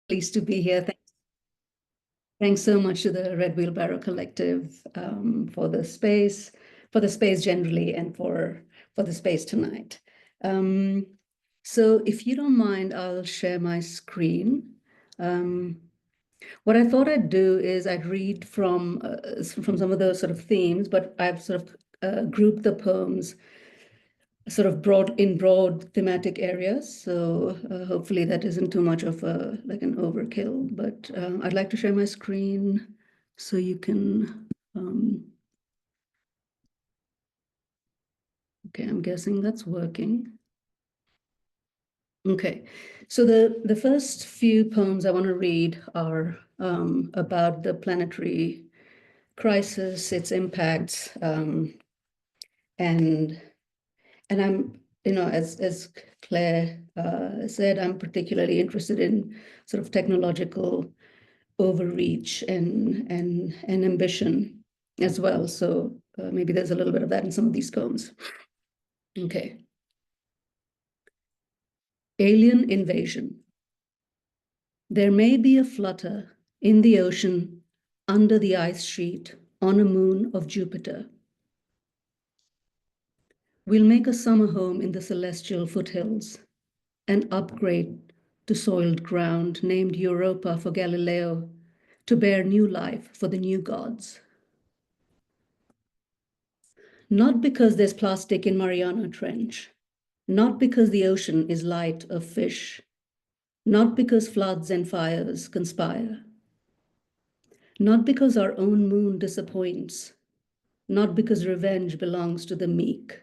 Pleased to be here. Thanks so much to the Red Wheelbarrow Collective for the space generally, and for the space tonight. So if you don't mind, I'll share my screen. What I thought I'd do is I'd read from some of those sort of themes, but I've sort of grouped the poems sort of broad thematic areas. So hopefully that isn't too much of like an overkill, but I'd like to share my screen so you can, okay, I'm guessing that's working. Okay, so the first few poems I want to read are about the planetary crisis, its impacts, and I'm, as Claire said, I'm particularly interested in sort of technological overreach and ambition as well. So maybe there's a little bit of that in some of these poems. Okay. Alien invasion. There may be a flutter in the ocean, under the ice sheet, on a moon of Jupiter. We'll make a summer home in the celestial foothills, an upgrade to soiled ground named Europa for Galileo, to bear new life for the new gods. Not because there's plastic in Mariana Trench, not because the ocean is light of fish, not because floods and fires conspire, not because our own moon disappoints, not because revenge belongs to the meek.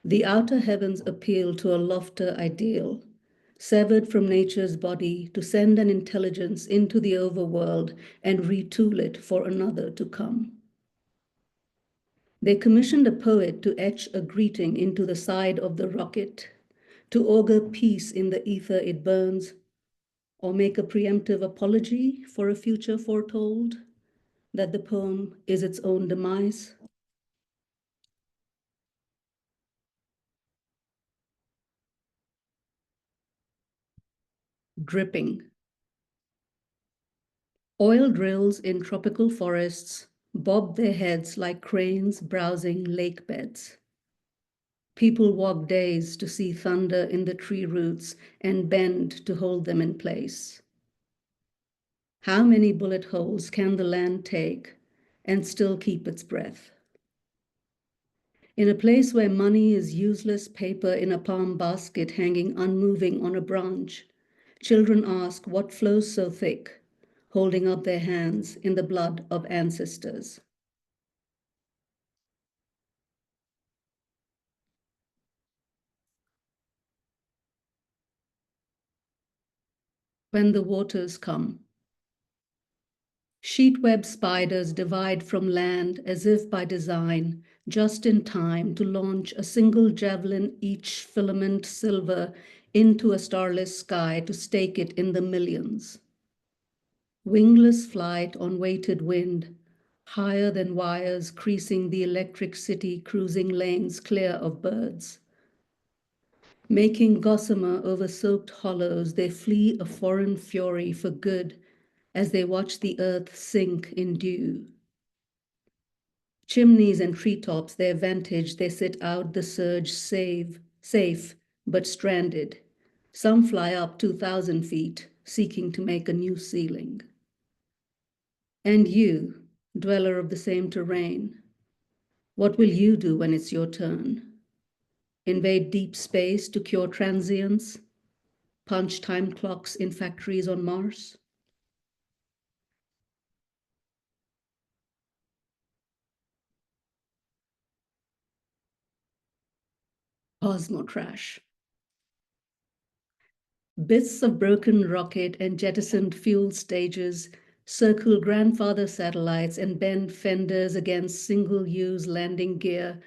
The outer heavens appeal to a lofter ideal, severed from nature's body to send an intelligence into the overworld and retool it for another to come. They commissioned a poet to etch a greeting into the side of the rocket, to augur peace in the ether it burns, or make a preemptive apology for a future foretold, that the poem is its own demise. Dripping. Oil drills in tropical forests bob their heads like cranes browsing lake beds. People walk days to see thunder in the tree roots and bend to hold them in place. How many bullet holes can the land take and still keep its breath? In a place where money is useless paper in a palm basket hanging unmoving on a branch, children ask what flows so thick, holding up their hands in the blood of ancestors. When the waters come. Sheetweb spiders divide from land as if by design, just in time to launch a single javelin, each filament silver, into a starless sky to stake it in the millions. Wingless flight on weighted wind, higher than wires creasing the electric city cruising lanes clear of birds. Making gossamer over soaked hollows, they flee a foreign fury for good as they watch the earth sink in dew. Chimneys and treetops, their vantage, they sit out the surge safe, but stranded. Some fly up 2,000 feet, seeking to make a new ceiling. And you, dweller of the same terrain, what will you do when it's your turn? Invade deep space to cure transience? Punch time clocks in factories on Mars? Cosmotrash. Bits of broken rocket and jettisoned fuel stages circle grandfather satellites and bend fenders against single-use landing gear,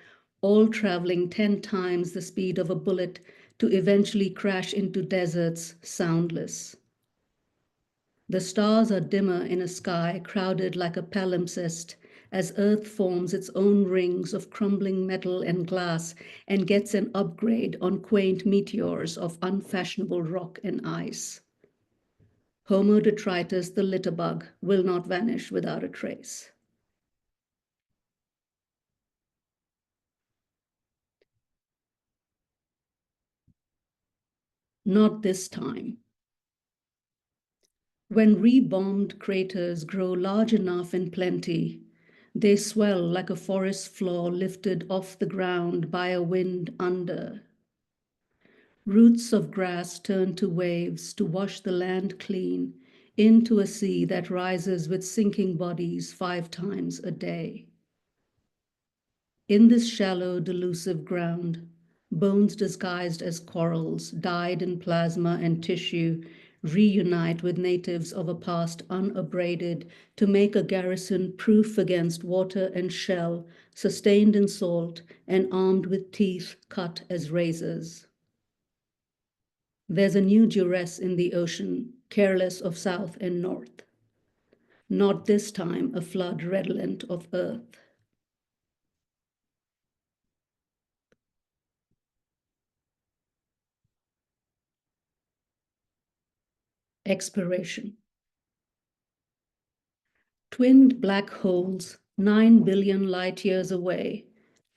all traveling 10 times the speed of a bullet to eventually crash into deserts soundless. The stars are dimmer in a sky crowded like a palimpsest as Earth forms its own rings of crumbling metal and glass and gets an upgrade on quaint meteors of unfashionable rock and ice. Homo detritus, the litterbug, will not vanish without a trace. Not this time. When rebombed craters grow large enough in plenty, they swell like a forest floor lifted off the ground by a wind under. Roots of grass turn to waves to wash the land clean into a sea that rises with sinking bodies 5 times a day. In this shallow, delusive ground, bones disguised as corals, dyed in plasma and tissue, reunite with natives of a past unabraded to make a garrison proof against water and shell, sustained in salt and armed with teeth cut as razors. There's a new duress in the ocean, careless of south and north. Not this time a flood redolent of earth. Expiration. Twinned black holes, 9 billion light years away,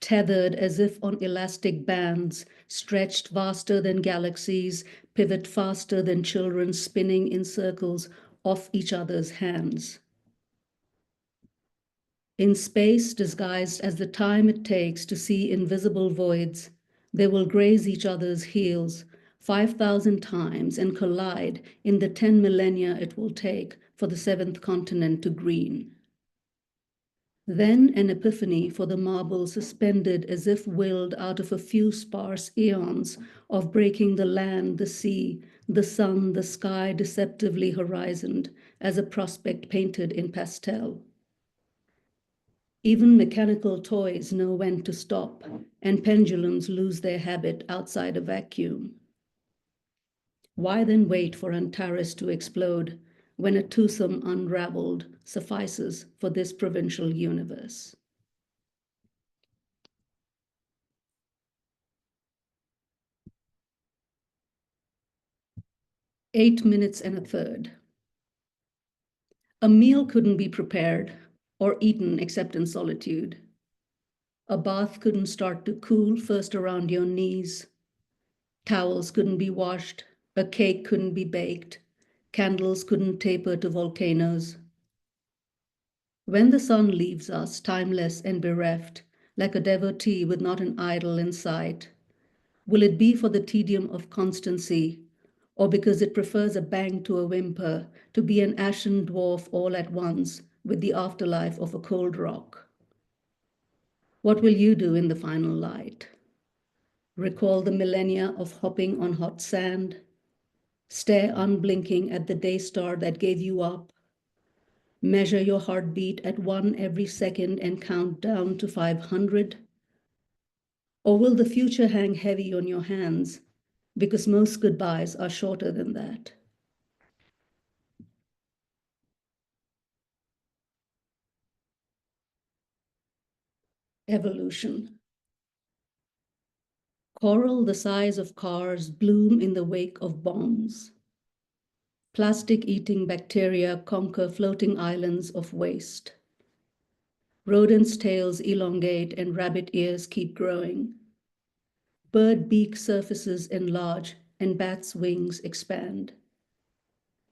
tethered as if on elastic bands, stretched vaster than galaxies, pivot faster than children spinning in circles off each other's hands. In space, disguised as the time it takes to see invisible voids, they will graze each other's heels 5,000 times and collide in the 10 millennia it will take for the 7th continent to green. Then an epiphany for the marble suspended as if willed out of a few sparse eons of breaking the land, the sea, the sun, the sky deceptively horizoned as a prospect painted in pastel. Even mechanical toys know when to stop, and pendulums lose their habit outside a vacuum. Why then wait for Antares to explode when a twosome unraveled suffices for this provincial universe? "8 minutes and a third. A meal couldn't be prepared or eaten except in solitude. A bath couldn't start to cool first around your knees. Towels couldn't be washed. A cake couldn't be baked. Candles couldn't taper to volcanoes. When the sun leaves us, timeless and bereft, like a devotee with not an idol in sight, will it be for the tedium of constancy, or because it prefers a bang to a whimper, to be an ashen dwarf all at once with the afterlife of a cold rock? What will you do in the final light? Recall the millennia of hopping on hot sand? Stare unblinking at the day star that gave you up? Measure your heartbeat at 1 every second and count down to 500? Or will the future hang heavy on your hands because most goodbyes are shorter than that? Evolution. Coral the size of cars bloom in the wake of bombs. Plastic-eating bacteria conquer floating islands of waste. Rodents' tails elongate and rabbit ears keep growing. Bird beak surfaces enlarge and bats' wings expand.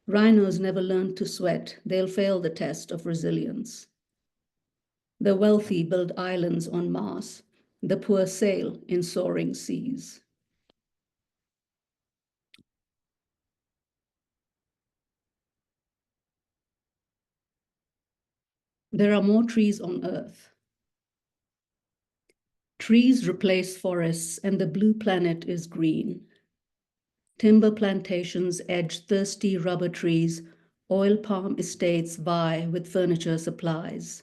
Rhinos never learned to sweat. They'll fail the test of resilience. The wealthy build islands on Mars. The poor sail in soaring seas. There are more trees on Earth. Trees replace forests and the blue planet is green. Timber plantations edge thirsty rubber trees. Oil palm estates vie with furniture supplies.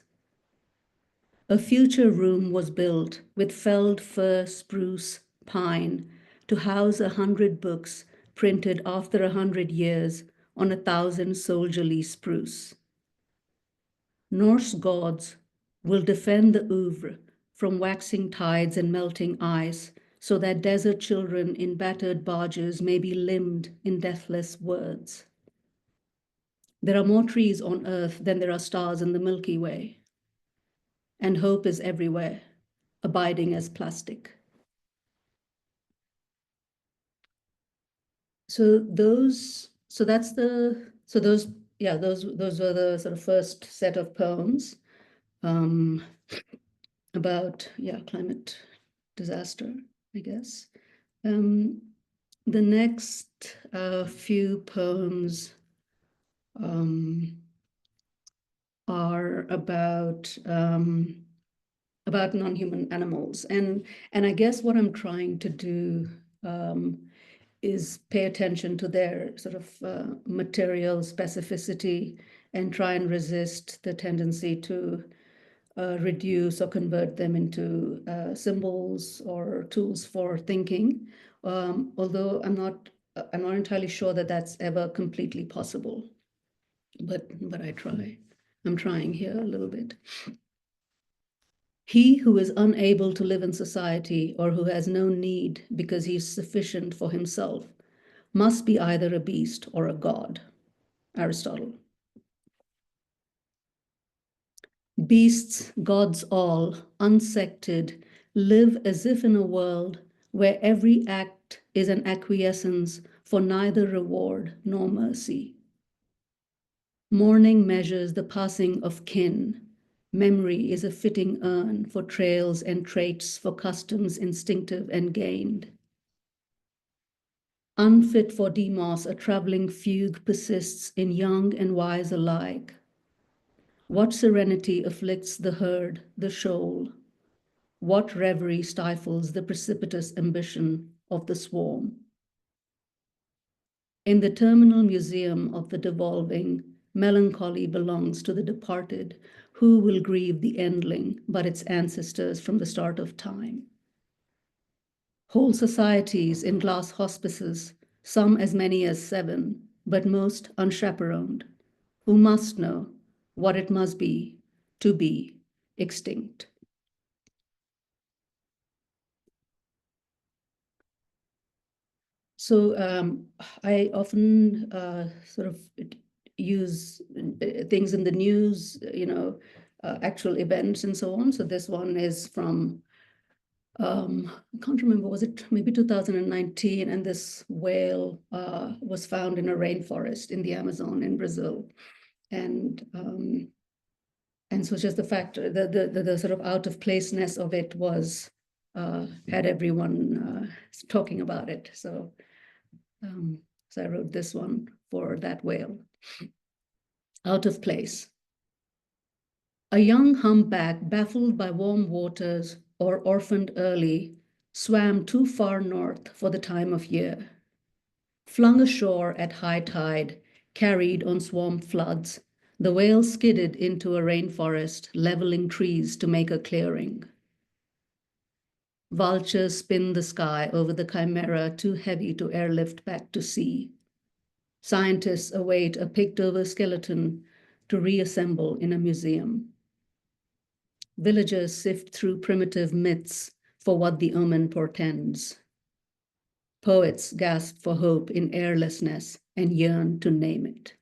A future room was built with felled fir, spruce, pine to house 100 books printed after 100 years on 1,000 soldierly spruce. Norse gods will defend the oeuvre from waxing tides and melting ice so that desert children in battered barges may be limbed in deathless words. There are more trees on Earth than there are stars in the Milky Way. And hope is everywhere, abiding as plastic. So those were the sort of first set of poems about climate disaster, I guess. The next few poems are about non-human animals, and I guess what I'm trying to do is pay attention to their sort of material specificity and try and resist the tendency to reduce or convert them into symbols or tools for thinking. Although I'm not entirely sure that that's ever completely possible, but I try. I'm trying here a little bit. He who is unable to live in society or who has no need because he is sufficient for himself must be either a beast or a god. Aristotle. Beasts, gods all, unsected, live as if in a world where every act is an acquiescence for neither reward nor mercy. Mourning measures the passing of kin. Memory is a fitting urn for trails and traits, for customs instinctive and gained. Unfit for demos, a traveling fugue persists in young and wise alike. What serenity afflicts the herd, the shoal? What reverie stifles the precipitous ambition of the swarm? In the terminal museum of the devolving, melancholy belongs to the departed, who will grieve the endling but its ancestors from the start of time. Whole societies in glass hospices, some as many as 7, but most unchaperoned, who must know what it must be to be extinct. So I often sort of use things in the news, actual events and so on. So this one is from, I can't remember, was it maybe 2019? And this whale was found in a rainforest in the Amazon in Brazil. And so just the fact, the sort of out of placeness of it was, had everyone talking about it. So I wrote this one for that whale. Out of place. A young humpback, baffled by warm waters or orphaned early, swam too far north for the time of year. Flung ashore at high tide, carried on swamp floods, the whale skidded into a rainforest, leveling trees to make a clearing. Vultures spin the sky over the chimera, too heavy to airlift back to sea. Scientists await a picked-over skeleton to reassemble in a museum. Villagers sift through primitive myths for what the omen portends. Poets gasp for hope in airlessness and yearn to name it.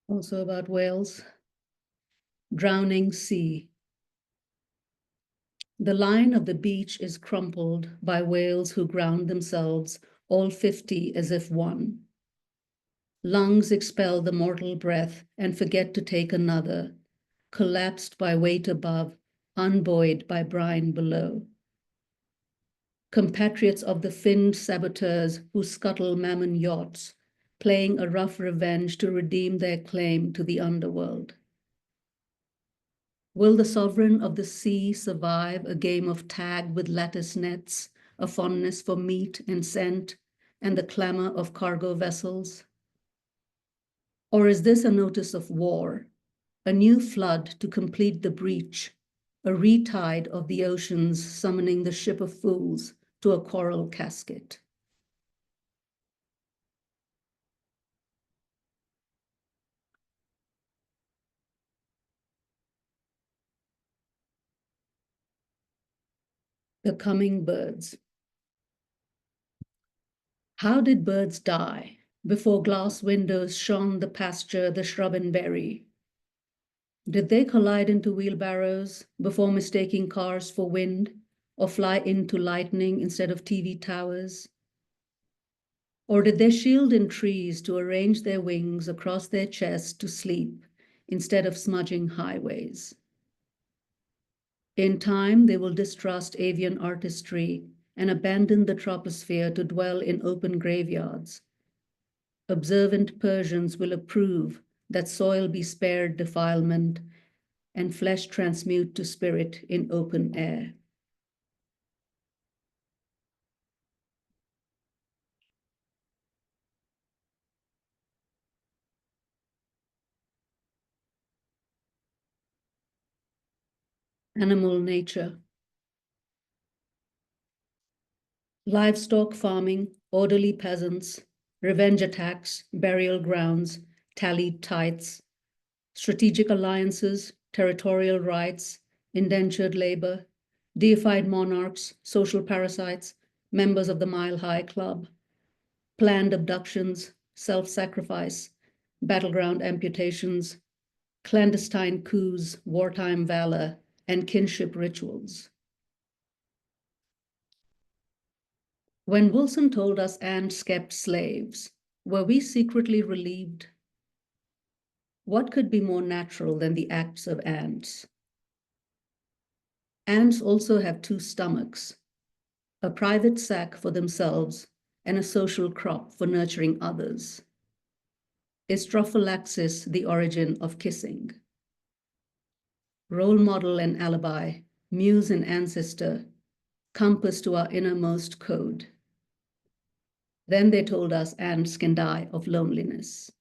Also about whales. Drowning sea. The line of the beach is crumpled by whales who ground themselves, all 50 as if one. Lungs expel the mortal breath and forget to take another, collapsed by weight above, unbuoyed by brine below. Compatriots of the finned saboteurs who scuttle mammon yachts, playing a rough revenge to redeem their claim to the underworld. Will the sovereign of the sea survive a game of tag with lattice nets, a fondness for meat and scent, and the clamor of cargo vessels? Or is this a notice of war, a new flood to complete the breach, a retide of the oceans summoning the ship of fools to a coral casket? The coming birds. How did birds die before glass windows shone the pasture, the shrub and berry? Did they collide into wheelbarrows before mistaking cars for wind, or fly into lightning instead of TV towers? Or did they shield in trees to arrange their wings across their chests to sleep instead of smudging highways? In time, they will distrust avian artistry and abandon the troposphere to dwell in open graveyards. Observant Persians will approve that soil be spared defilement and flesh transmute to spirit in open air. Animal nature. Livestock farming, orderly peasants, revenge attacks, burial grounds, tallied tithes, strategic alliances, territorial rights, indentured labor, deified monarchs, social parasites, members of the Mile High Club, planned abductions, self-sacrifice, battleground amputations, clandestine coups, wartime valor, and kinship rituals. When Wilson told us ants kept slaves, were we secretly relieved? What could be more natural than the acts of ants? Ants also have two stomachs, a private sack for themselves and a social crop for nurturing others. Is trophallaxis the origin of kissing? Role model and alibi, muse and ancestor, compass to our innermost code. Then they told us ants can die of loneliness.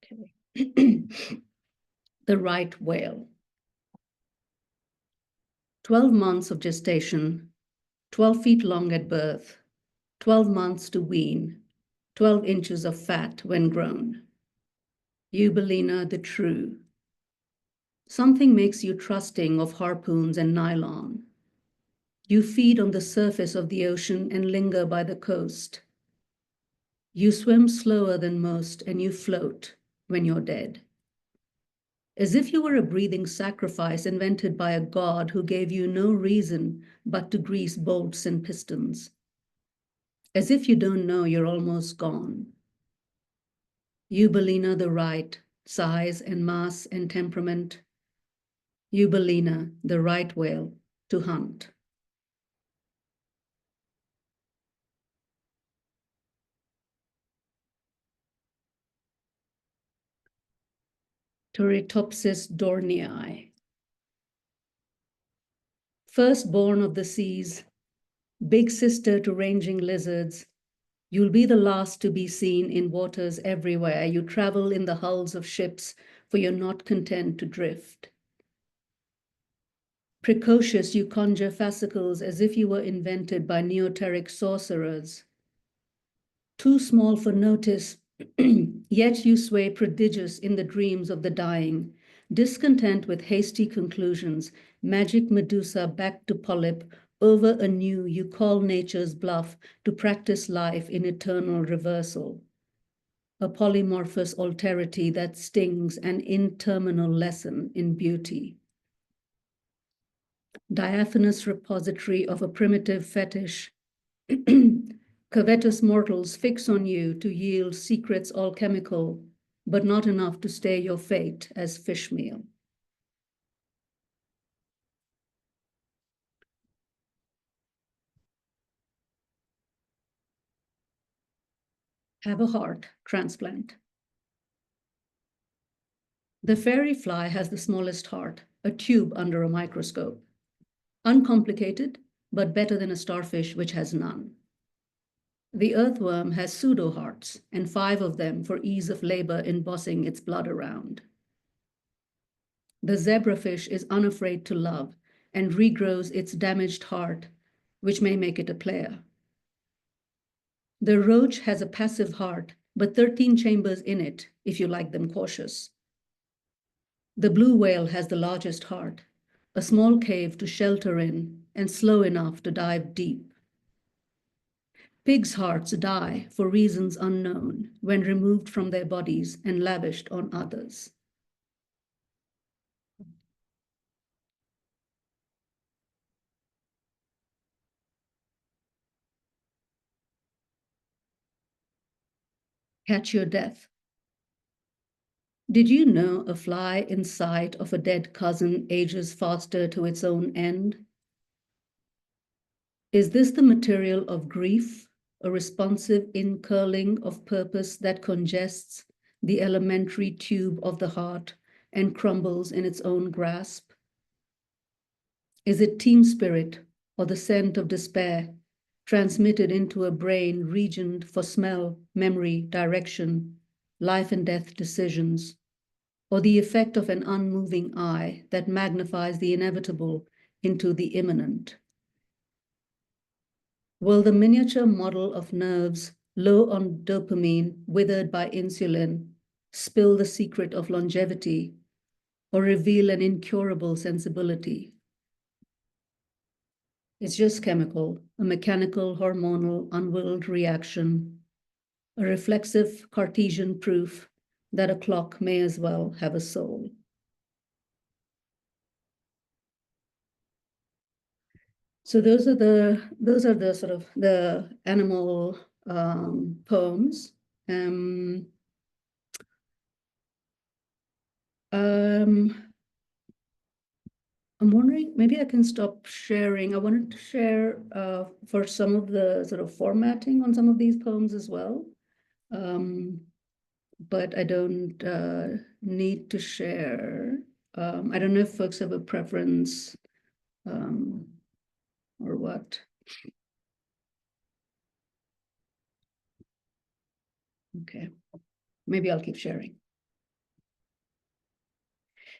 Okay. The right whale. 12 months of gestation, 12 feet long at birth, 12 months to wean, 12 inches of fat when grown. Eubelina the true. Something makes you trusting of harpoons and nylon. You feed on the surface of the ocean and linger by the coast. You swim slower than most and you float when you're dead. As if you were a breathing sacrifice invented by a god who gave you no reason but to grease bolts and pistons. As if you don't know you're almost gone. Eubelina the right, size and mass and temperament. Eubelina, the right whale, to hunt. Turritopsis dornii. Firstborn of the seas, big sister to ranging lizards, you'll be the last to be seen in waters everywhere. You travel in the hulls of ships, for you're not content to drift. Precocious, you conjure fascicles as if you were invented by neoteric sorcerers. Too small for notice, yet you sway prodigious in the dreams of the dying, discontent with hasty conclusions, magic Medusa back to polyp, over anew you call nature's bluff to practice life in eternal reversal. A polymorphous alterity that stings an interminable lesson in beauty. Diaphanous repository of a primitive fetish. Covetous mortals fix on you to yield secrets alchemical, but not enough to stay your fate as fish meal. Have a heart transplant. The fairy fly has the smallest heart, a tube under a microscope. Uncomplicated, but better than a starfish which has none. The earthworm has pseudo-hearts, and 5 of them for ease of labor in bossing its blood around. The zebrafish is unafraid to love and regrows its damaged heart, which may make it a player. The roach has a passive heart but 13 chambers in it, if you like them cautious. The blue whale has the largest heart, a small cave to shelter in and slow enough to dive deep. Pigs' hearts die for reasons unknown when removed from their bodies and lavished on others. Catch your death. Did you know a fly in sight of a dead cousin ages faster to its own end? Is this the material of grief, a responsive incurling of purpose that congests the elementary tube of the heart and crumbles in its own grasp? Is it team spirit or the scent of despair transmitted into a brain regioned for smell, memory, direction, life and death decisions, or the effect of an unmoving eye that magnifies the inevitable into the imminent? Will the miniature model of nerves low on dopamine, withered by insulin, spill the secret of longevity or reveal an incurable sensibility? It's just chemical, a mechanical, hormonal, unwilled reaction, a reflexive Cartesian proof that a clock may as well have a soul. So those are the sort of the animal poems. I'm wondering, maybe I can stop sharing. I wanted to share for some of the sort of formatting on some of these poems as well. But I don't need to share. I don't know if folks have a preference or what. Okay, maybe I'll keep sharing.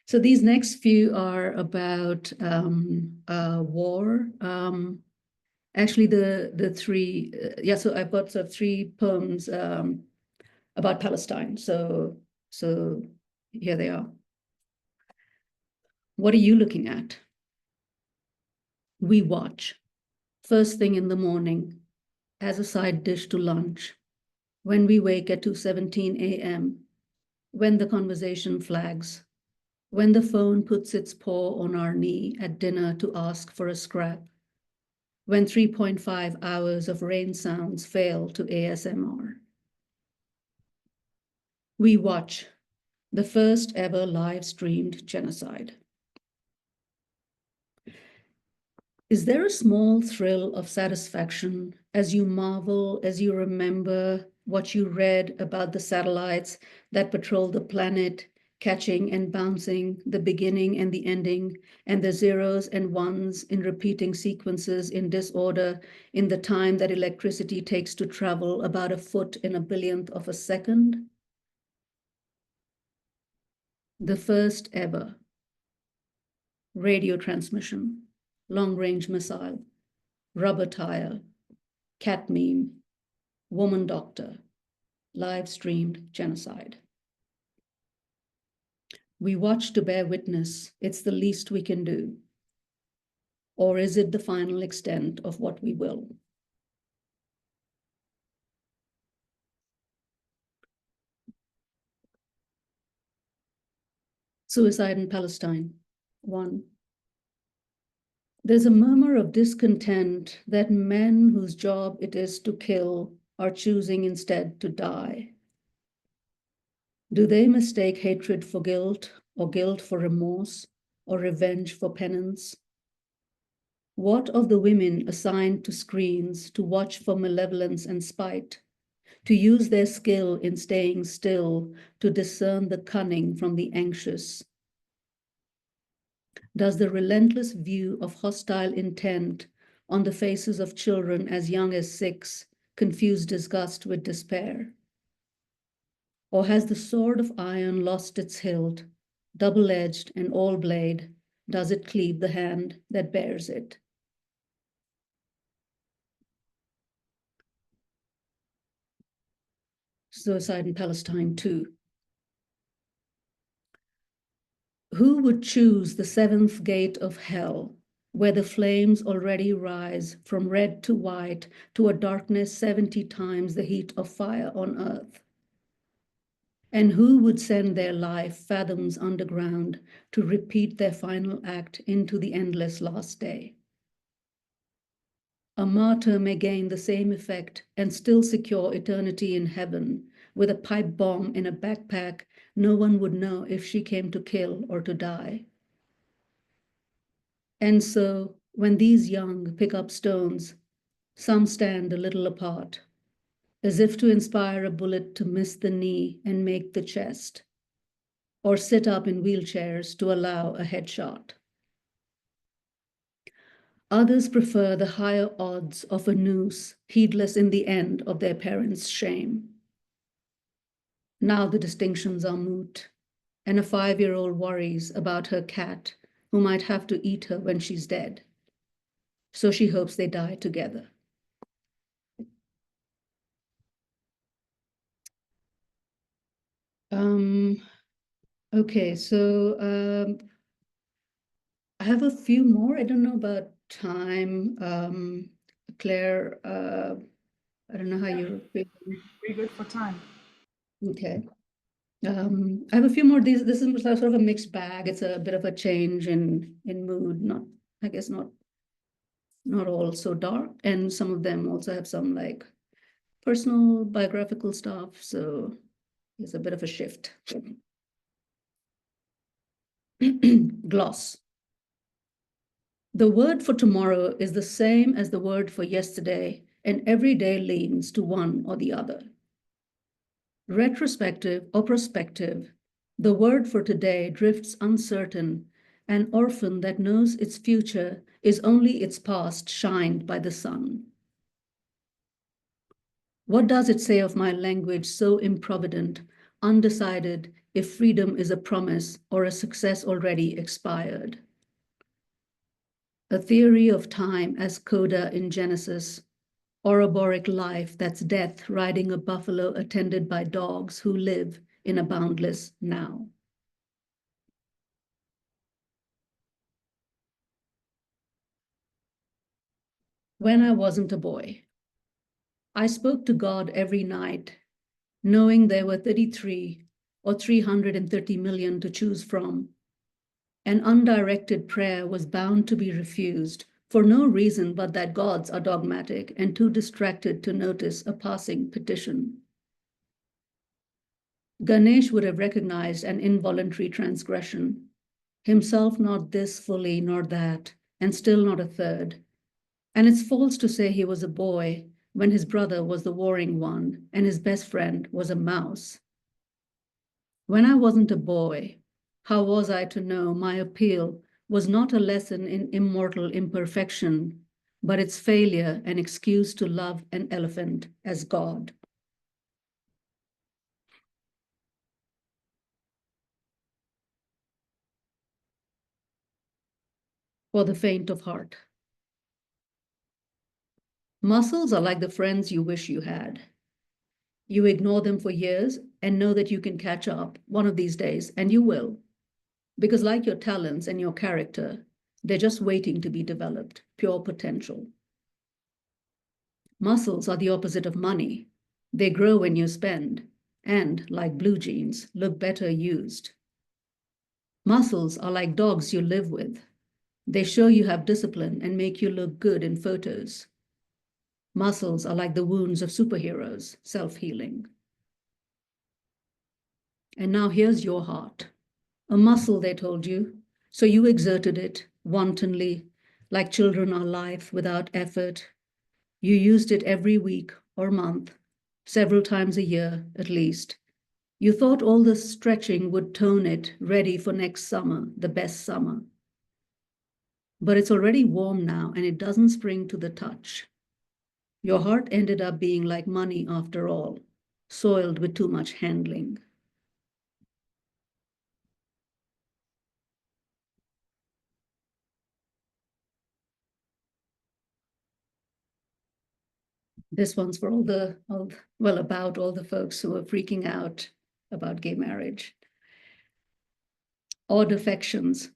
So these next few are about war. Actually, the three, yeah, so I've got sort of three poems about Palestine. So here they are. What are you looking at? We watch. First thing in the morning, as a side dish to lunch, when we wake at 2:17 a.m., when the conversation flags, when the phone puts its paw on our knee at dinner to ask for a scrap, when 3.5 hours of rain sounds fail to ASMR. We watch the first ever live-streamed genocide. Is there a small thrill of satisfaction as you marvel, as you remember what you read about the satellites that patrol the planet, catching and bouncing the beginning and the ending, and the zeros and ones in repeating sequences in disorder in the time that electricity takes to travel about a foot in a billionth of a second? The first ever radio transmission, long-range missile, rubber tire, cat meme, woman doctor, live-streamed genocide. We watch to bear witness. It's the least we can do. Or is it the final extent of what we will? Suicide in Palestine. 1. There's a murmur of discontent that men whose job it is to kill are choosing instead to die. Do they mistake hatred for guilt, or guilt for remorse, or revenge for penance? What of the women assigned to screens to watch for malevolence and spite, to use their skill in staying still, to discern the cunning from the anxious? Does the relentless view of hostile intent on the faces of children as young as 6 confuse disgust with despair? Or has the sword of iron lost its hilt, double-edged and all-blade, does it cleave the hand that bears it? suicide in Palestine too. Who would choose the seventh gate of hell, where the flames already rise from red to white to a darkness 70 times the heat of fire on earth? And who would send their life fathoms underground to repeat their final act into the endless last day? A martyr may gain the same effect and still secure eternity in heaven with a pipe bomb in a backpack. No one would know if she came to kill or to die. And so, when these young pick up stones, some stand a little apart, as if to inspire a bullet to miss the knee and make the chest, or sit up in wheelchairs to allow a headshot. Others prefer the higher odds of a noose, heedless in the end of their parents' shame. Now the distinctions are moot, and a 5-year-old worries about her cat who might have to eat her when she's dead. So she hopes they die together. Okay, so I have a few more. I don't know about time. Claire, I don't know how you're feeling. Pretty good for time. Okay. I have a few more. This is sort of a mixed bag. It's a bit of a change in mood. Not, I guess, not all so dark, and some of them also have some like personal biographical stuff. So it's a bit of a shift. Gloss. The word for tomorrow is the same as the word for yesterday, and every day leans to one or the other. Retrospective or prospective, the word for today drifts uncertain. An orphan that knows its future is only its past shined by the sun. What does it say of my language so improvident, undecided if freedom is a promise or a success already expired? A theory of time as coda in Genesis, Ouroboros life that's death riding a buffalo attended by dogs who live in a boundless now. When I wasn't a boy, I spoke to God every night, knowing there were 33 or 330 million to choose from. An undirected prayer was bound to be refused for no reason but that gods are dogmatic and too distracted to notice a passing petition. Ganesh would have recognized an involuntary transgression, himself not this fully nor that, and still not a third. And it's false to say he was a boy when his brother was the warring one and his best friend was a mouse. When I wasn't a boy, how was I to know my appeal was not a lesson in immortal imperfection, but its failure an excuse to love an elephant as God? For the faint of heart. Muscles are like the friends you wish you had. You ignore them for years and know that you can catch up one of these days, and you will. Because like your talents and your character, they're just waiting to be developed, pure potential. Muscles are the opposite of money. They grow when you spend, and, like blue jeans, look better used. Muscles are like dogs you live with. They show you have discipline and make you look good in photos. Muscles are like the wounds of superheroes, self-healing. And now here's your heart. A muscle, they told you, so you exerted it wantonly, like children are lithe without effort. You used it every week or month, several times a year at least. You thought all the stretching would tone it, ready for next summer, the best summer. But it's already warm now, and it doesn't spring to the touch. Your heart ended up being like money after all, soiled with too much handling. This one's for about all the folks who are freaking out about gay marriage. Odd affections.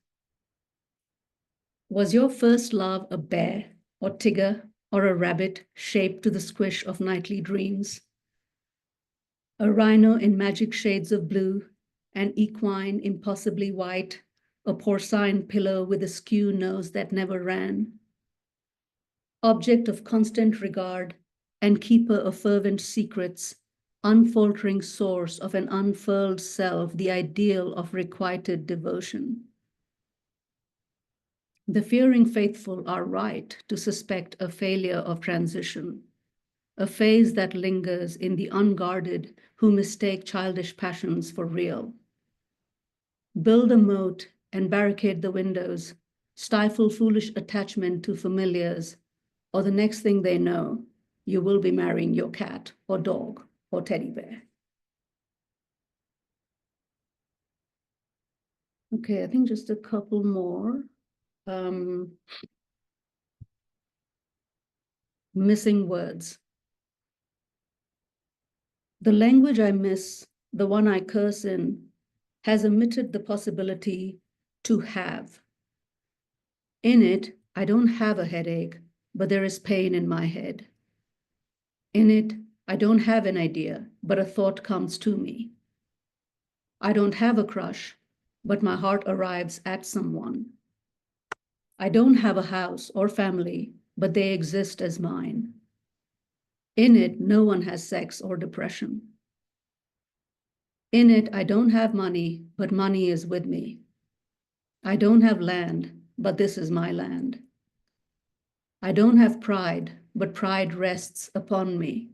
Was your first love a bear or tiger or a rabbit shaped to the squish of nightly dreams? A rhino in magic shades of blue, an equine impossibly white, a porcine pillow with a skew nose that never ran. Object of constant regard and keeper of fervent secrets, unfaltering source of an unfurled self, the ideal of requited devotion. The fearing faithful are right to suspect a failure of transition, a phase that lingers in the unguarded who mistake childish passions for real. Build a moat and barricade the windows, stifle foolish attachment to familiars, or the next thing they know, you will be marrying your cat or dog or teddy bear. Okay, I think just a couple more. Missing words. The language I miss, the one I curse in, has omitted the possibility to have. In it, I don't have a headache, but there is pain in my head. In it, I don't have an idea, but a thought comes to me. I don't have a crush, but my heart arrives at someone. I don't have a house or family, but they exist as mine. In it, no one has sex or depression. In it, I don't have money, but money is with me. I don't have land, but this is my land. I don't have pride, but pride rests upon me.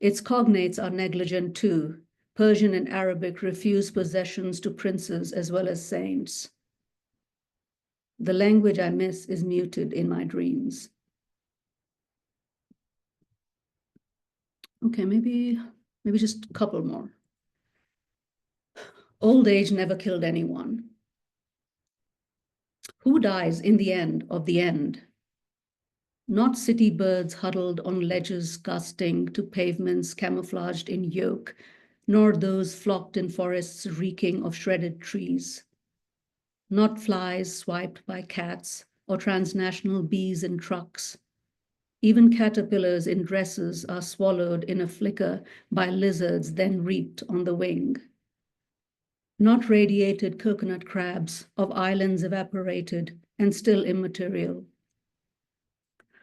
Its cognates are negligent too. Persian and Arabic refuse possessions to princes as well as saints. The language I miss is muted in my dreams. Okay, maybe just a couple more. Old age never killed anyone. Who dies in the end of the end? Not city birds huddled on ledges gusting to pavements camouflaged in yolk, nor those flocked in forests reeking of shredded trees. Not flies swiped by cats or transnational bees in trucks. Even caterpillars in dresses are swallowed in a flicker by lizards then reaped on the wing. Not radiated coconut crabs of islands evaporated and still immaterial.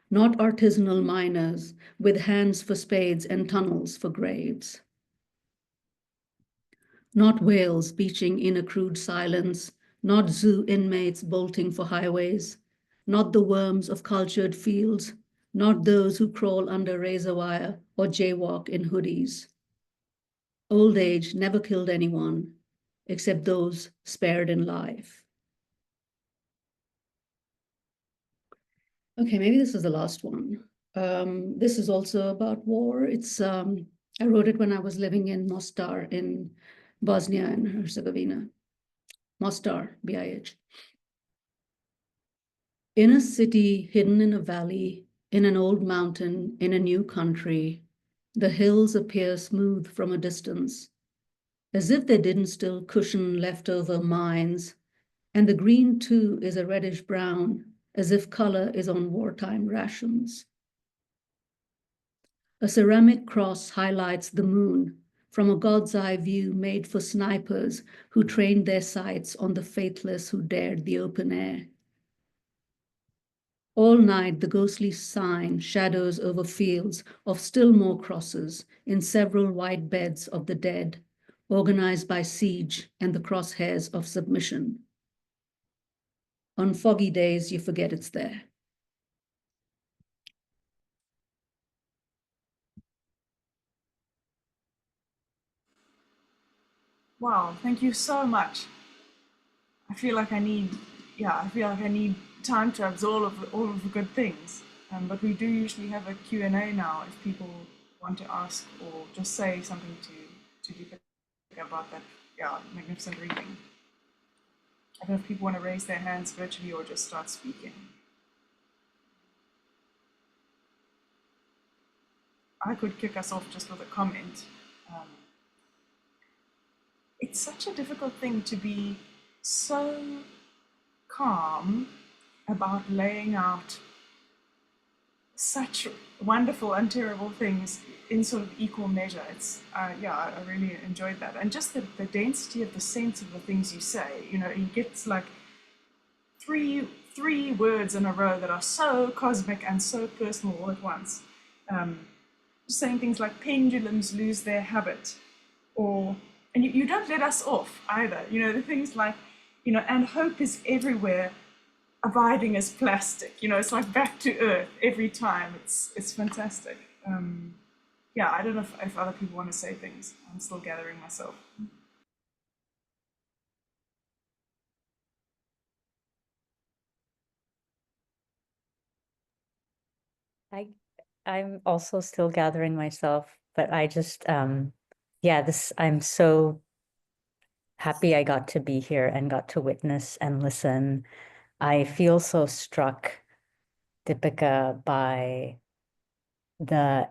Not artisanal miners with hands for spades and tunnels for graves. Not whales beaching in a crude silence, not zoo inmates bolting for highways, not the worms of cultured fields, not those who crawl under razor wire or jaywalk in hoodies. Old age never killed anyone, except those spared in life. Okay, maybe this is the last one. This is also about war. I wrote it when I was living in Mostar in Bosnia and Herzegovina. Mostar, BIH. In a city hidden in a valley, in an old mountain, in a new country, the hills appear smooth from a distance, as if they didn't still cushion leftover mines, and the green too is a reddish brown, as if color is on wartime rations. A ceramic cross highlights the moon from a God's eye view made for snipers who trained their sights on the faithless who dared the open air. All night, the ghostly sign shadows over fields of still more crosses in several white beds of the dead, organized by siege and the crosshairs of submission. On foggy days, you forget it's there. Wow, thank you so much. I feel like I need time to absorb all of the good things. But we do usually have a Q&A now if people want to ask or just say something to Dipika about that magnificent reading. I don't know if people want to raise their hands virtually or just start speaking. I could kick us off just with a comment. Um, it's such a difficult thing to be so calm about laying out such wonderful and terrible things in sort of equal measure. It's yeah, I really enjoyed that, and just the density of the sense of the things you say. You know, he gets like three words in a row that are so cosmic and so personal all at once. Saying things like pendulums lose their habit, or and you don't let us off either. You know, the things like, you know, and hope is everywhere, abiding as plastic. You know, it's like back to earth every time. It's fantastic. Yeah, I don't know if other people want to say things. I'm still gathering myself. I I'm also still gathering myself, but I just yeah, this I'm so happy I got to be here and got to witness and listen. I feel so struck, Dipika, by the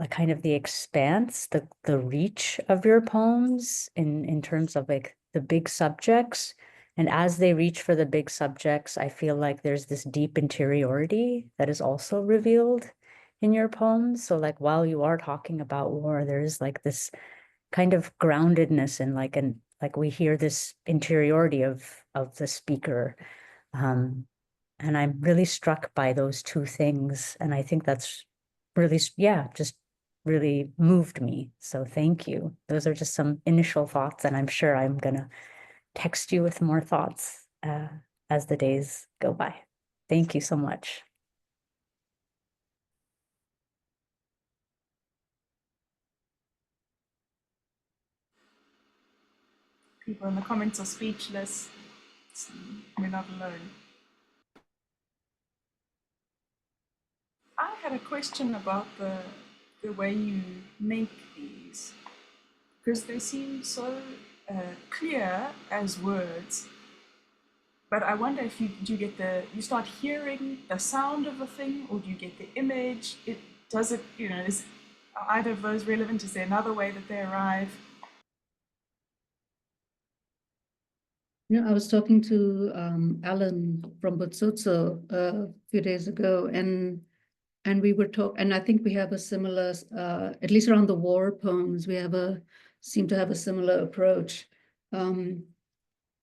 kind of the expanse, the reach of your poems in terms of like the big subjects. And as they reach for the big subjects, I feel like there's this deep interiority that is also revealed in your poems. So like while you are talking about war, there's like this kind of groundedness and like we hear this interiority of the speaker. Um, and I'm really struck by those two things. And I think that's really, yeah, just really moved me. So thank you. Those are just some initial thoughts, and I'm sure I'm gonna text you with more thoughts as the days go by. Thank you so much. People in the comments are speechless. We're not alone. I had a question about the way you make these, because they seem so clear as words. But I wonder if do you get you start hearing the sound of a thing, or do you get the image? Does it, you know, is either of those relevant? Is there another way that they arrive? You know, I was talking to Alan from Butsutsu a few days ago, and we were talking, and I think we have a similar, at least around the war poems, we seem to have a similar approach,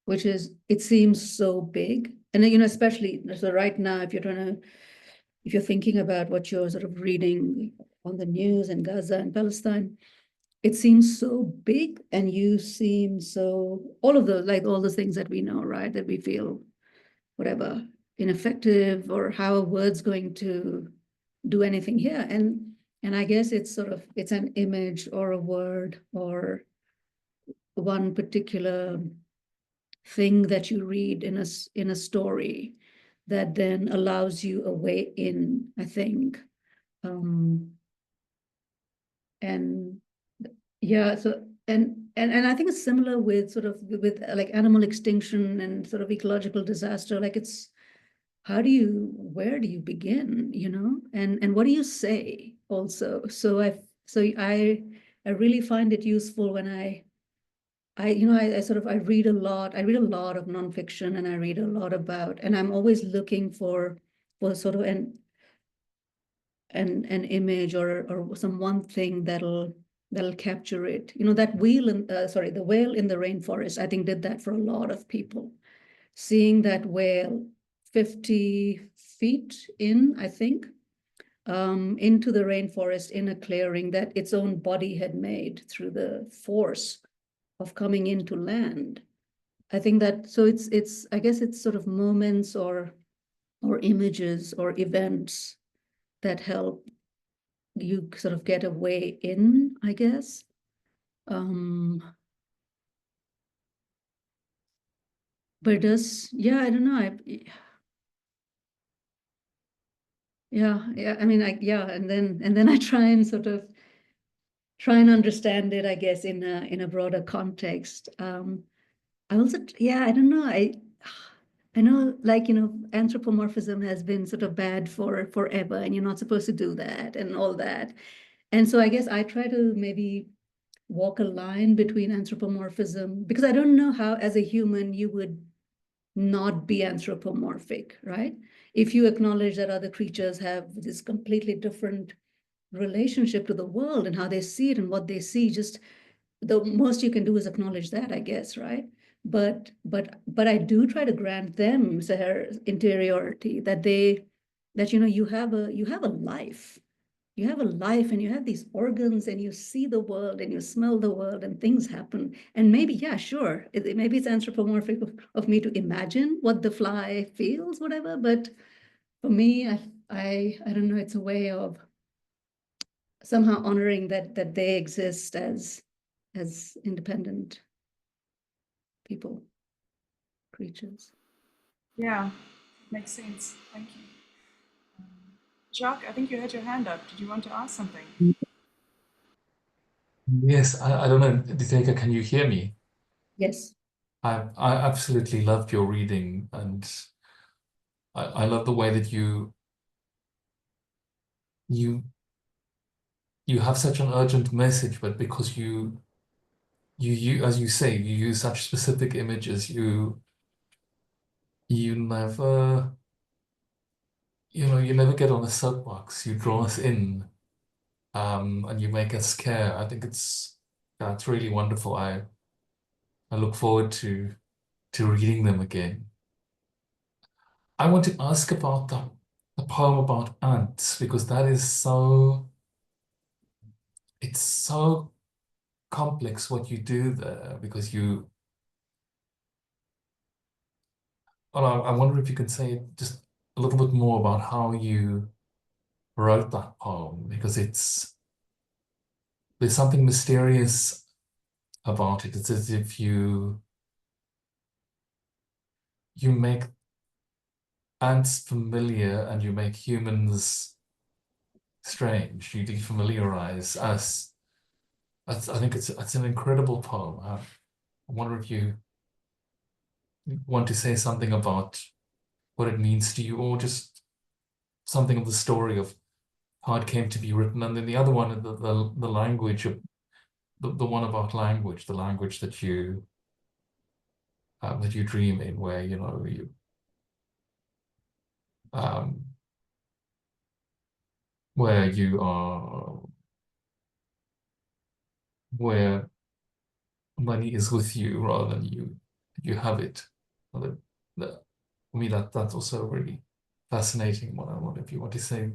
which is it seems so big, and you know, especially so right now, if you're thinking about what you're sort of reading on the news in Gaza and Palestine, it seems so big, and you seem so all of the like all the things that we know, right? That we feel whatever ineffective, or how a word's going to do anything here. And I guess it's sort of it's an image or a word or one particular thing that you read in a story that then allows you a way in, I think. And yeah, so and I think it's similar with sort of with like animal extinction and sort of ecological disaster. Like it's where do you begin, you know? And what do you say also? So I really find it useful when you know, I sort of I read a lot. I read a lot of nonfiction, and I read a lot about, and I'm always looking for sort of an image or some one thing that'll capture it. You know, that wheel in the whale in the rainforest, I think did that for a lot of people. Seeing that whale 50 feet in, I think, into the rainforest in a clearing that its own body had made through the force of coming into land. I think that so it's I guess it's sort of moments or images or events that help you sort of get a way in, I guess. But it does, yeah, I don't know. Yeah, I mean, yeah, and then I try and understand it, I guess, in a broader context. I also, yeah, I don't know. I know, like, anthropomorphism has been sort of bad for forever, and you're not supposed to do that and all that. And so I guess I try to maybe walk a line between anthropomorphism, because I don't know how, as a human, you would not be anthropomorphic, right? If you acknowledge that other creatures have this completely different relationship to the world and how they see it and what they see, just the most you can do is acknowledge that, I guess, right? But I do try to grant them their interiority, that you have a life. You have a life and you have these organs and you see the world and you smell the world and things happen. And maybe, yeah, sure, maybe it's anthropomorphic of me to imagine what the fly feels, whatever. But for me, I don't know, it's a way of somehow honoring that they exist as independent people, creatures. Yeah, makes sense. Thank you. Jacques, I think you had your hand up. Did you want to ask something? Yes, I don't know, Dipika, can you hear me? Yes. I absolutely loved your reading, and I love the way that you you have such an urgent message, but because you as you say, you use such specific images, you never you never get on a soapbox. You draw us in, and you make us care. I think it's really wonderful. I look forward to reading them again. I want to ask about the poem about ants, because that is it's so complex what you do there, because well, I wonder if you could say just a little bit more about how you wrote that poem, because there's something mysterious about it. It's as if you make ants familiar and you make humans strange. You defamiliarize us. I think it's an incredible poem. I wonder if you want to say something about what it means to you, or just something of the story of how it came to be written. And then the other one, the language of the one about language, the language that you dream in, where um, where you are, where money is with you rather than you have it. Well, for me, that's also really fascinating. What I wonder if you want to say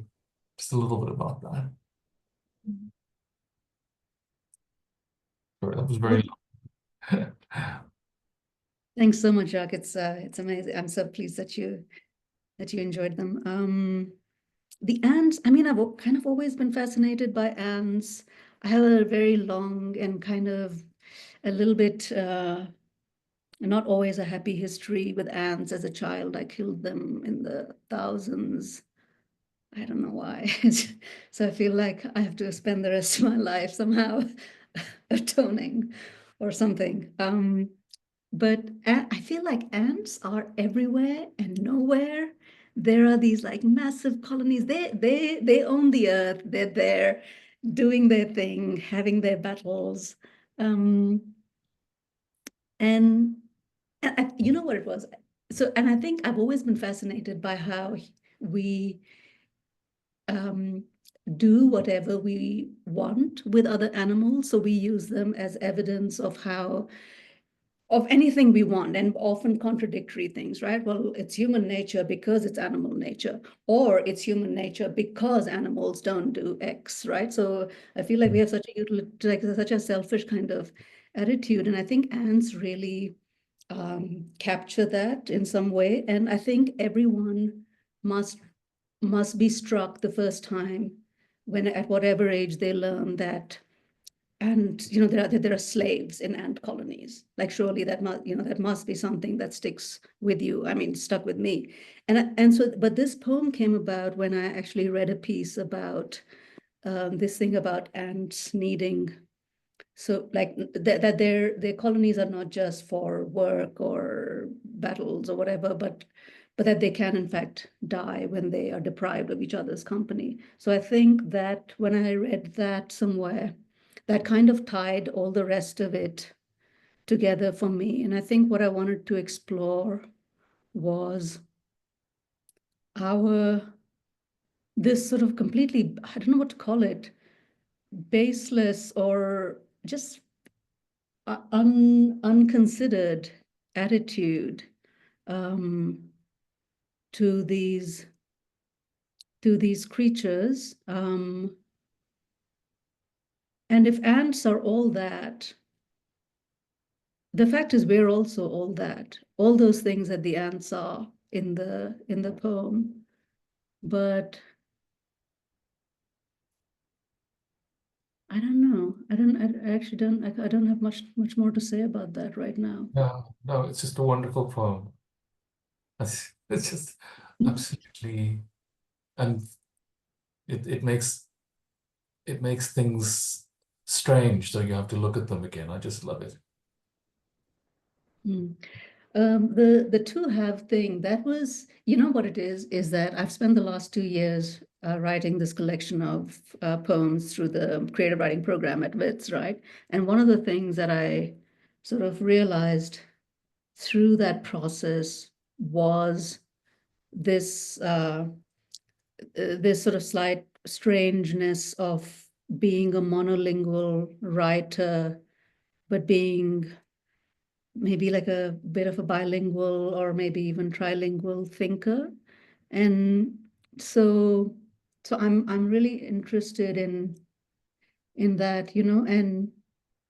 just a little bit about that. Sorry, that was very long. Thanks so much, Jacques. It's amazing. I'm so pleased that you enjoyed them. The ants, I mean, kind of always been fascinated by ants. I have a very long and kind of a little bit not always a happy history with ants. As a child, I killed them in the thousands. I don't know why. So I feel like I have to spend the rest of my life somehow atoning or something. But I feel like ants are everywhere and nowhere. There are these like massive colonies. They own the earth. They're there doing their thing, having their battles. And you know what it was? So, and I think I've always been fascinated by how we do whatever we want with other animals. So we use them as evidence of anything we want, and often contradictory things, right? Well, it's human nature because it's animal nature, or it's human nature because animals don't do X, right? So I feel like we have such a selfish kind of attitude, and I think ants really capture that in some way. And I think everyone must be struck the first time when, at whatever age, they learn that. And there are slaves in ant colonies. Like, surely that must be something that sticks with you. I mean, stuck with me. And so, but this poem came about when I actually read a piece about this thing about ants needing So like that their colonies are not just for work or battles or whatever, but that they can in fact die when they are deprived of each other's company. So I think that when I read that somewhere, that kind of tied all the rest of it together for me. And I think what I wanted to explore was this sort of completely, I don't know what to call it, baseless or just unconsidered attitude to these creatures. And if ants are all that, the fact is we're also all that, all those things that the ants are in the poem. But I don't know. I actually don't. I don't have much more to say about that right now. No, it's just a wonderful poem. It's just absolutely, and it makes things strange, so you have to look at them again. I just love it. The to have thing, that was, you know what it is that I've spent the last 2 years writing this collection of poems through the creative writing program at WITS, right? And one of the things that I sort of realized through that process was this this sort of slight strangeness of being a monolingual writer, but being maybe like a bit of a bilingual or maybe even trilingual thinker. And so I'm really interested in that, and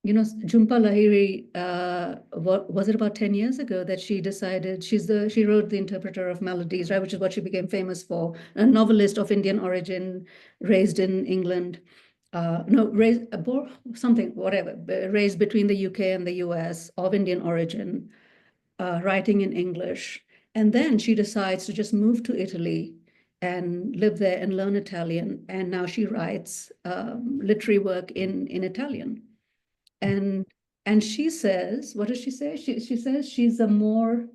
Jhumpa Lahiri, what was it, about 10 years ago that she decided, she wrote The Interpreter of Melodies, right, which is what she became famous for, a novelist of Indian origin, raised in England. Raised something, whatever, raised between the UK and the US, of Indian origin, writing in English. And then she decides to just move to Italy and live there and learn Italian. And now she writes literary work in Italian. And she says, what does she say? She says she's more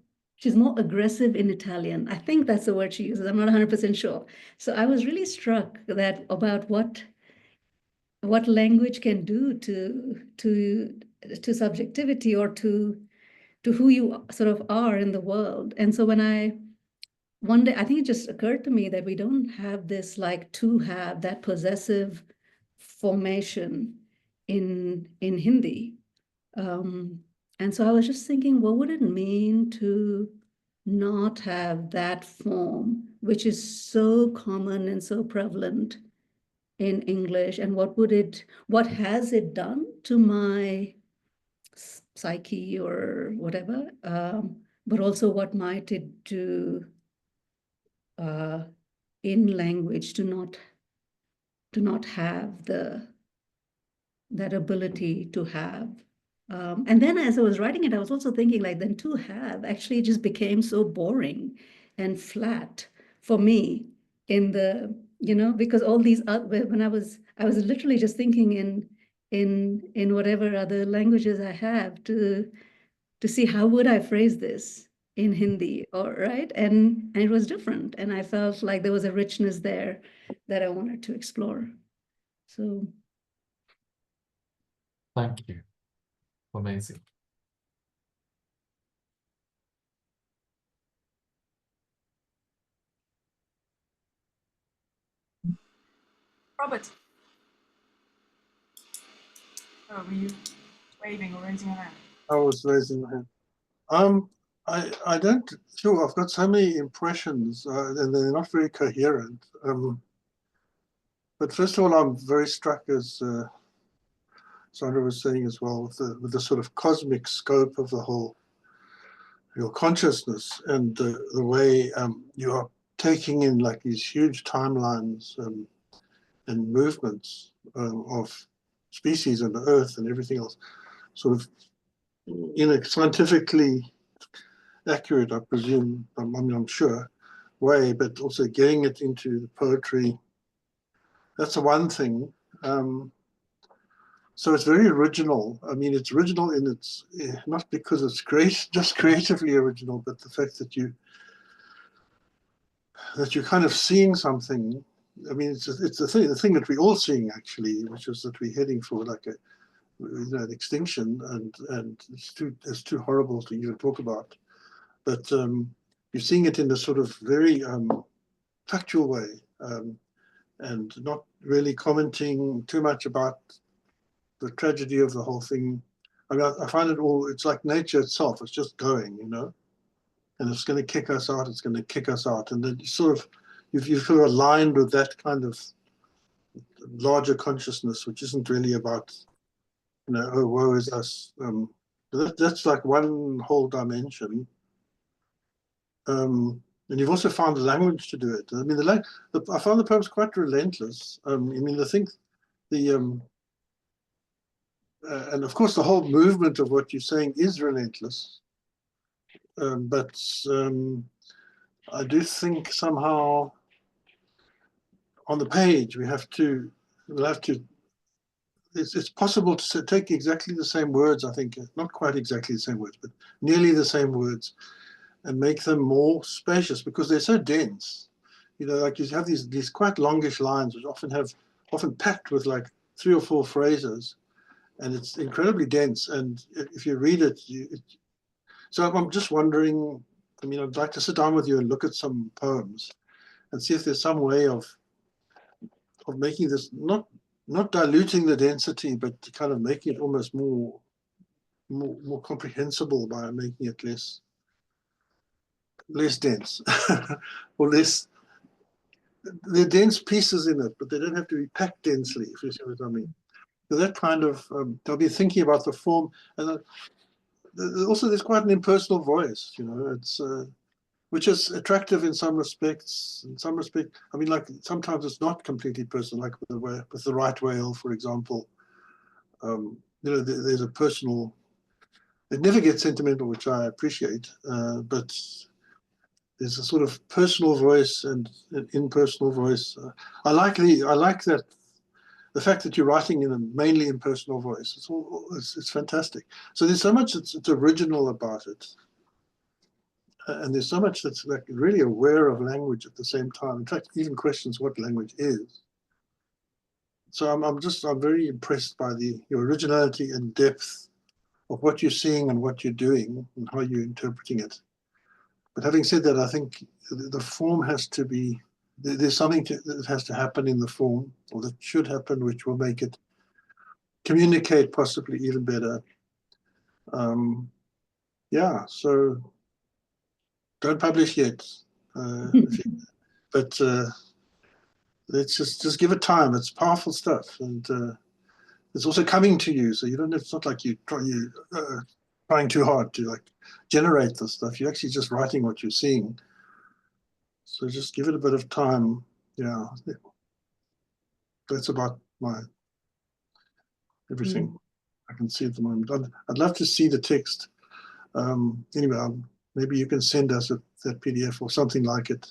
aggressive in Italian. I think that's the word she uses. I'm not 100% sure. So I was really struck that about what language can do to subjectivity, or to who you sort of are in the world. And so one day, I think it just occurred to me that we don't have this like to have, that possessive formation in Hindi. And so I was just thinking, what would it mean to not have that form, which is so common and so prevalent in English? And what has it done to my psyche or whatever? But also, what might it do in language to not have that ability to have? And then as I was writing it, I was also thinking, like, then to have actually just became so boring and flat for me because all these when I was literally just thinking in whatever other languages I have to see how would I phrase this in Hindi, or right, and it was different, and I felt like there was a richness there that I wanted to explore. So Thank you. Amazing. Robert. Oh, were you waving or raising your hand? I was raising my hand. I don't sure. I've got so many impressions, and they're not very coherent. But first of all, I'm very struck, as Sandra was saying as well, with the sort of cosmic scope of the whole, your consciousness, and the way you are taking in like these huge timelines and movements of species and the earth and everything else, sort of in a scientifically accurate, I presume, I'm sure, way, but also getting it into the poetry. That's the one thing. So it's very original. I mean, it's original in its, not because it's great, just creatively original, but the fact that you're kind of seeing something. I mean, it's the thing that we're all seeing actually, which is that we're heading for like an extinction, and it's too horrible to even talk about. But you're seeing it in a sort of very factual way, and not really commenting too much about the tragedy of the whole thing. I mean, I find it's like nature itself. It's just going, and it's going to kick us out. It's going to kick us out. And then you feel aligned with that kind of larger consciousness, which isn't really about, oh, woe is us. That's like one whole dimension. And you've also found the language to do it. I mean, I found the poems quite relentless. I mean, and of course, the whole movement of what you're saying is relentless. But I do think somehow on the page we'll have to. It's possible to take exactly the same words. I think not quite exactly the same words, but nearly the same words, and make them more spacious because they're so dense. Like you have these quite longish lines, which often packed with like 3 or 4 phrases, and it's incredibly dense. And if you read it, so I'm just wondering. I mean, I'd like to sit down with you and look at some poems and see if there's some way of making this not diluting the density, but kind of making it almost more comprehensible by making it less dense or less. There are dense pieces in it, but they don't have to be packed densely, if you see what I mean. So that kind of, I'll be thinking about the form, and also there's quite an impersonal voice, it's which is attractive in some respects. In some respect, I mean, like sometimes it's not completely personal, like with the right whale, for example. There's a personal. It never gets sentimental, which I appreciate, but there's a sort of personal voice and an impersonal voice. I like that. The fact that you're writing in a mainly impersonal voice, it's fantastic. So there's so much that's original about it. And there's so much that's like really aware of language at the same time. In fact, even questions what language is. So I'm very impressed by your originality and depth of what you're seeing and what you're doing and how you're interpreting it. But having said that, I think the form has to be, there's something that has to happen in the form, or that should happen, which will make it communicate possibly even better. Yeah, so don't publish yet, but let's just give it time. It's powerful stuff, and it's also coming to you. So it's not like you trying too hard to like generate this stuff. You're actually just writing what you're seeing. So just give it a bit of time. Yeah, that's about everything I can see at the moment. I'd love to see the text. Anyway, maybe you can send us that PDF or something like it.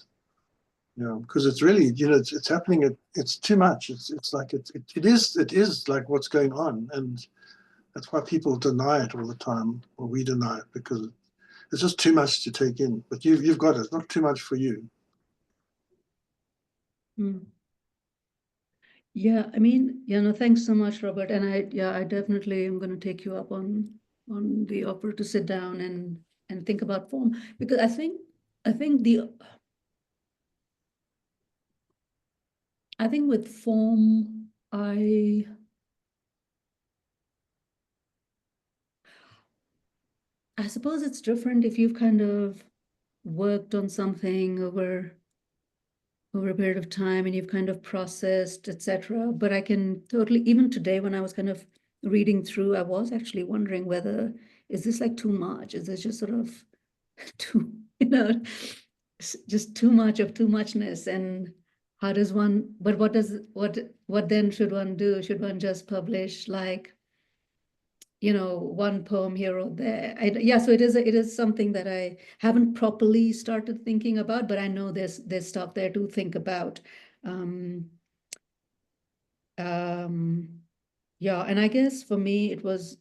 Because it's really, it's happening. It's too much. It's like it is like what's going on, and that's why people deny it all the time, or we deny it, because it's just too much to take in. But you've got it. It's not too much for you. Yeah, I mean, no, thanks so much, Robert. And I definitely am going to take you up on the offer to sit down and think about form, because I think with form, I suppose it's different if you've kind of worked on something over a period of time and you've kind of processed, etc. But I can totally, even today when I was kind of reading through, I was actually wondering whether, is this like too much? Is this just sort of too, just too much of too muchness? And how does one, but what then should one do? Should one just publish like, one poem here or there? So it is something that I haven't properly started thinking about, but I know there's stuff there to think about. Yeah, and I guess for me it was,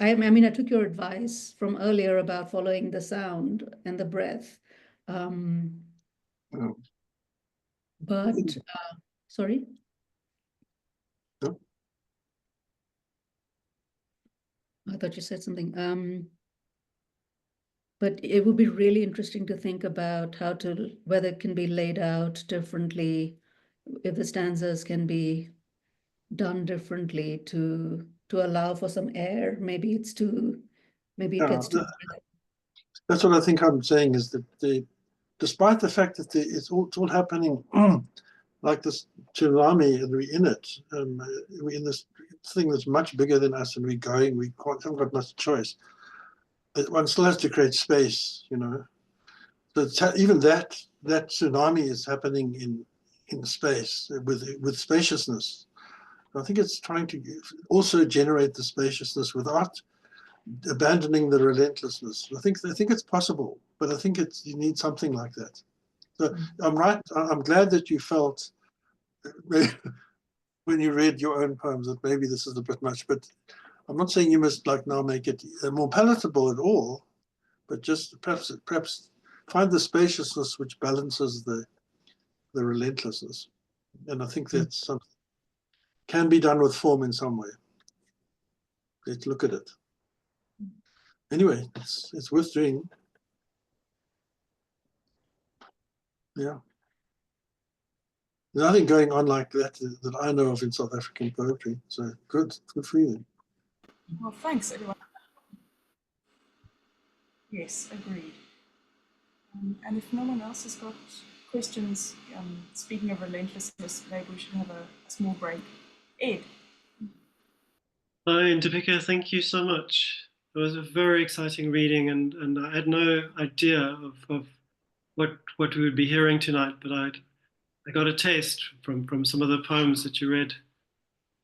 I mean, I took your advice from earlier about following the sound and the breath. Yeah. But sorry? Yeah. I thought you said something. But it would be really interesting to think about whether it can be laid out differently, if the stanzas can be done differently to allow for some air. Maybe it gets too. That's what I think I'm saying is that despite the fact that it's all happening like this tsunami and we're in it, we're in this thing that's much bigger than us and we're going, we haven't got much choice. One still has to create space, you know. So even that tsunami is happening in space with spaciousness. I think it's trying to also generate the spaciousness without abandoning the relentlessness. I think it's possible, but I think you need something like that. So I'm right. I'm glad that you felt when you read your own poems that maybe this is a bit much, but I'm not saying you must like now make it more palatable at all, but just perhaps find the spaciousness which balances the relentlessness. And I think that's something can be done with form in some way. Let's look at it. Anyway, it's worth doing. Yeah. There's nothing going on like that I know of in South African poetry. So good for you. Well, thanks, everyone. Yes, agreed. And if no one else has got questions, speaking of relentlessness, maybe we should have a small break. Ed. Hi, and Dipika, thank you so much. It was a very exciting reading, and I had no idea of what we would be hearing tonight, but I got a taste from some of the poems that you read.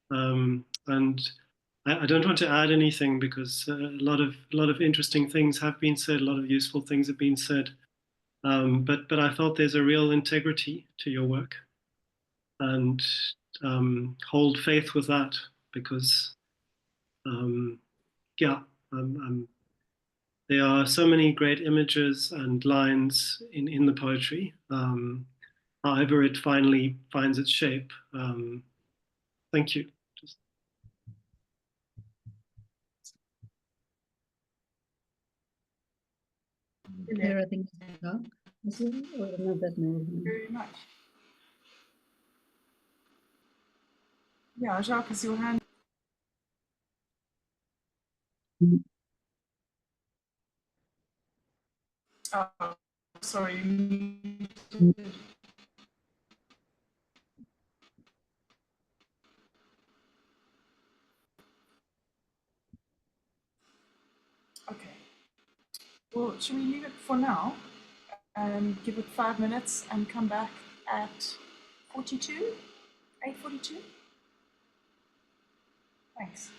And I don't want to add anything because a lot of interesting things have been said, a lot of useful things have been said. But I felt there's a real integrity to your work, and hold faith with that because there are so many great images and lines in the poetry. However, it finally finds its shape. Thank you. Here, I think it's or not that Very much. Yeah, Jacques, is your hand? Oh, sorry. Okay. Well, should we leave it for now and give it 5 minutes and come back at 42? 8:42? Thanks.